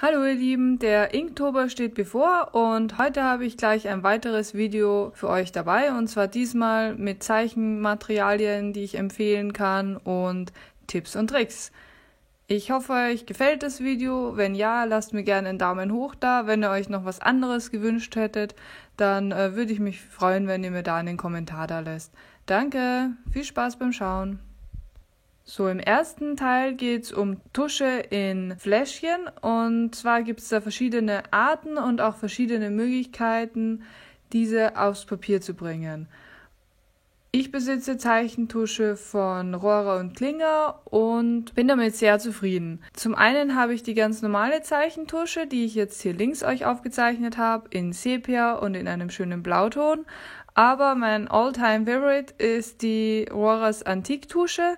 Hallo ihr Lieben, der Inktober steht bevor und heute habe ich gleich ein weiteres Video für euch dabei und zwar diesmal mit Zeichenmaterialien, die ich empfehlen kann und Tipps und Tricks. Ich hoffe, euch gefällt das Video. Wenn ja, lasst mir gerne einen Daumen hoch da. Wenn ihr euch noch was anderes gewünscht hättet, dann würde ich mich freuen, wenn ihr mir da einen Kommentar da lässt. Danke, viel Spaß beim Schauen. So, im ersten Teil geht es um Tusche in Fläschchen und zwar gibt es da verschiedene Arten und auch verschiedene Möglichkeiten, diese aufs Papier zu bringen. Ich besitze Zeichentusche von Rohrer & Klinger und bin damit sehr zufrieden. Zum einen habe ich die ganz normale Zeichentusche, die ich jetzt hier links euch aufgezeichnet habe, in Sepia und in einem schönen Blauton. Aber mein All-Time-Favorite ist die Rohrers Antiktusche.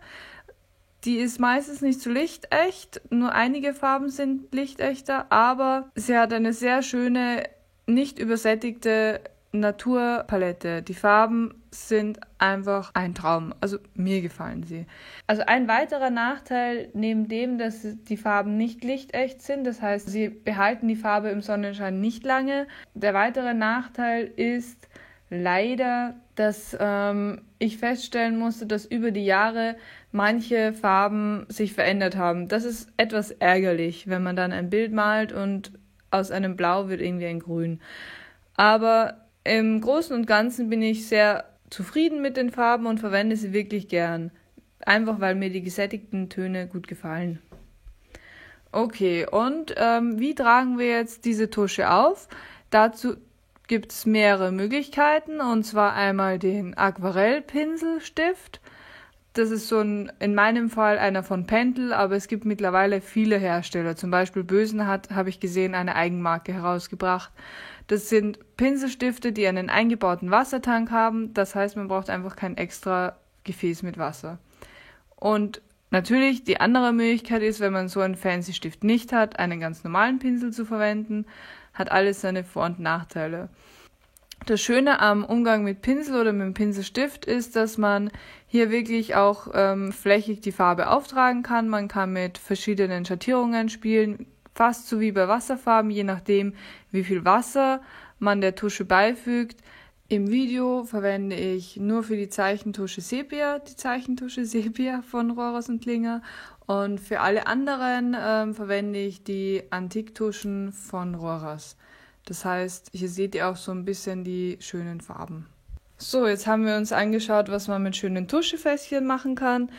Die ist meistens nicht so lichtecht, nur einige Farben sind lichtechter, aber sie hat eine sehr schöne, nicht übersättigte Naturpalette. Die Farben sind einfach ein Traum, also mir gefallen sie. Also ein weiterer Nachteil neben dem, dass die Farben nicht lichtecht sind, das heißt, sie behalten die Farbe im Sonnenschein nicht lange. Der weitere Nachteil ist leider, dass ich feststellen musste, dass über die Jahre manche Farben sich verändert haben. Das ist etwas ärgerlich, wenn man dann ein Bild malt und aus einem Blau wird irgendwie ein Grün. Aber im Großen und Ganzen bin ich sehr zufrieden mit den Farben und verwende sie wirklich gern. Einfach weil mir die gesättigten Töne gut gefallen. Okay, und wie tragen wir jetzt diese Tusche auf? Dazu gibt es mehrere Möglichkeiten, und zwar einmal den Aquarellpinselstift. Das ist in meinem Fall einer von Pentel, aber es gibt mittlerweile viele Hersteller. Zum Beispiel Bösen habe ich gesehen, eine Eigenmarke herausgebracht. Das sind Pinselstifte, die einen eingebauten Wassertank haben. Das heißt, man braucht einfach kein extra Gefäß mit Wasser. Und natürlich, die andere Möglichkeit ist, wenn man so einen fancy Stift nicht hat, einen ganz normalen Pinsel zu verwenden. Hat alles seine Vor- und Nachteile. Das Schöne am Umgang mit Pinsel oder mit dem Pinselstift ist, dass man hier wirklich auch flächig die Farbe auftragen kann. Man kann mit verschiedenen Schattierungen spielen, fast so wie bei Wasserfarben, je nachdem, wie viel Wasser man der Tusche beifügt. Im Video verwende ich nur für die Zeichentusche Sepia, von Rohrers & Klinger. Und für alle anderen verwende ich die Antiktuschen von Rohrers. Das heißt, hier seht ihr auch so ein bisschen die schönen Farben. So, jetzt haben wir uns angeschaut, was man mit schönen Tuschefässchen machen kann.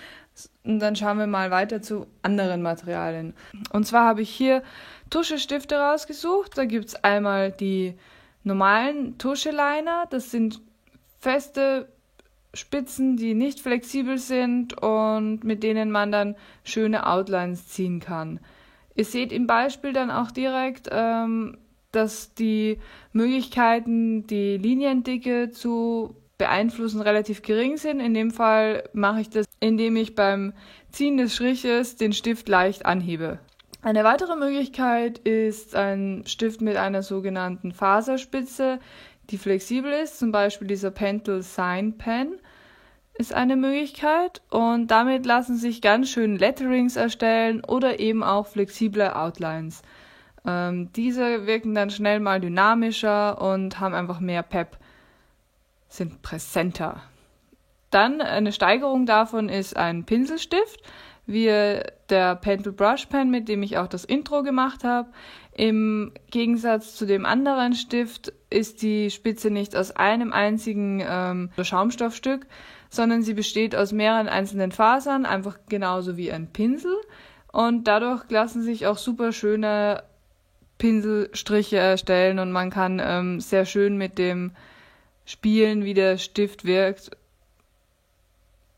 Und dann schauen wir mal weiter zu anderen Materialien. Und zwar habe ich hier Tuschestifte rausgesucht. Da gibt es einmal die normalen Tuscheliner. Das sind feste Spitzen, die nicht flexibel sind und mit denen man dann schöne Outlines ziehen kann. Ihr seht im Beispiel dann auch direkt, dass die Möglichkeiten, die Liniendicke zu beeinflussen, relativ gering sind. In dem Fall mache ich das, indem ich beim Ziehen des Striches den Stift leicht anhebe. Eine weitere Möglichkeit ist ein Stift mit einer sogenannten Faserspitze, die flexibel ist. Zum Beispiel dieser Pentel Sign Pen ist eine Möglichkeit und damit lassen sich ganz schön Letterings erstellen oder eben auch flexible Outlines. Diese wirken dann schnell mal dynamischer und haben einfach mehr Pep, sind präsenter. Dann eine Steigerung davon ist ein Pinselstift, wie der Pentel Brush Pen, mit dem ich auch das Intro gemacht habe. Im Gegensatz zu dem anderen Stift ist die Spitze nicht aus einem einzigen Schaumstoffstück, sondern sie besteht aus mehreren einzelnen Fasern, einfach genauso wie ein Pinsel. Und dadurch lassen sich auch super schöne Pinselstriche erstellen und man kann sehr schön mit dem spielen, wie der Stift wirkt.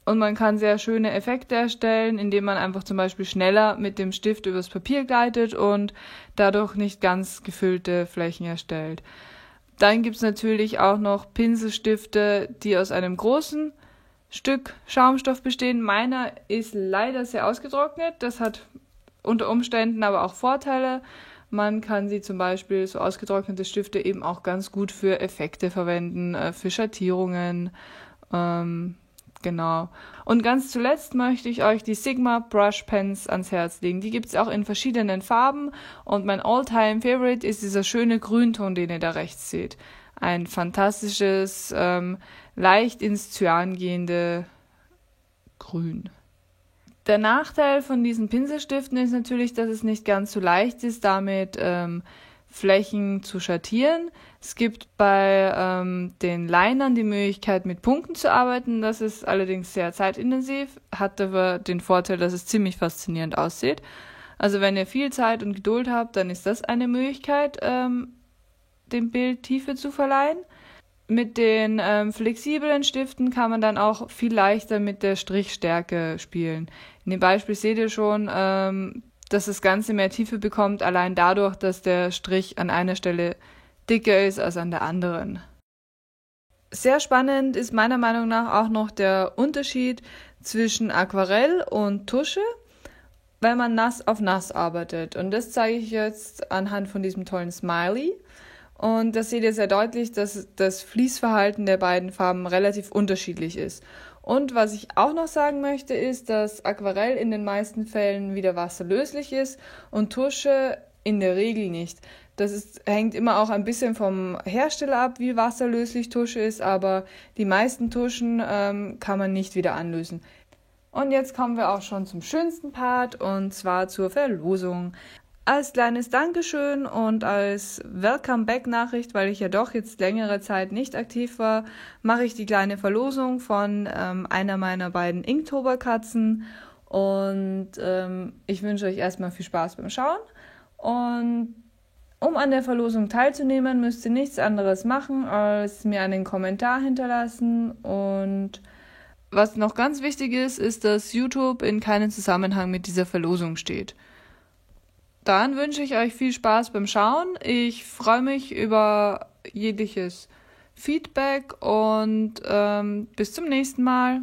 Und man kann sehr schöne Effekte erstellen, indem man einfach zum Beispiel schneller mit dem Stift übers Papier gleitet und dadurch nicht ganz gefüllte Flächen erstellt. Dann gibt es natürlich auch noch Pinselstifte, die aus einem großen Stück Schaumstoff bestehen. Meiner ist leider sehr ausgetrocknet. Das hat unter Umständen aber auch Vorteile. Man kann sie zum Beispiel, so ausgetrocknete Stifte, eben auch ganz gut für Effekte verwenden, für Schattierungen. Genau. Und ganz zuletzt möchte ich euch die Sigma Brush Pens ans Herz legen. Die gibt es auch in verschiedenen Farben und mein All-Time Favorite ist dieser schöne Grünton, den ihr da rechts seht. Ein fantastisches, leicht ins Cyan gehende Grün. Der Nachteil von diesen Pinselstiften ist natürlich, dass es nicht ganz so leicht ist, damit Flächen zu schattieren. Es gibt bei den Linern die Möglichkeit, mit Punkten zu arbeiten. Das ist allerdings sehr zeitintensiv, hat aber den Vorteil, dass es ziemlich faszinierend aussieht. Also wenn ihr viel Zeit und Geduld habt, dann ist das eine Möglichkeit, dem Bild Tiefe zu verleihen. Mit den flexiblen Stiften kann man dann auch viel leichter mit der Strichstärke spielen. In dem Beispiel seht ihr schon, dass das Ganze mehr Tiefe bekommt, allein dadurch, dass der Strich an einer Stelle dicker ist als an der anderen. Sehr spannend ist meiner Meinung nach auch noch der Unterschied zwischen Aquarell und Tusche, wenn man nass auf nass arbeitet. Und das zeige ich jetzt anhand von diesem tollen Smiley. Und da seht ihr sehr deutlich, dass das Fließverhalten der beiden Farben relativ unterschiedlich ist. Und was ich auch noch sagen möchte, ist, dass Aquarell in den meisten Fällen wieder wasserlöslich ist und Tusche in der Regel nicht. Hängt immer auch ein bisschen vom Hersteller ab, wie wasserlöslich Tusche ist, aber die meisten Tuschen kann man nicht wieder anlösen. Und jetzt kommen wir auch schon zum schönsten Part, und zwar zur Verlosung. Als kleines Dankeschön und als Welcome-Back-Nachricht, weil ich ja doch jetzt längere Zeit nicht aktiv war, mache ich die kleine Verlosung von einer meiner beiden Inktober-Katzen. Und ich wünsche euch erstmal viel Spaß beim Schauen. Und um an der Verlosung teilzunehmen, müsst ihr nichts anderes machen, als mir einen Kommentar hinterlassen. Und was noch ganz wichtig ist, ist, dass YouTube in keinem Zusammenhang mit dieser Verlosung steht. Dann wünsche ich euch viel Spaß beim Schauen. Ich freue mich über jegliches Feedback und bis zum nächsten Mal.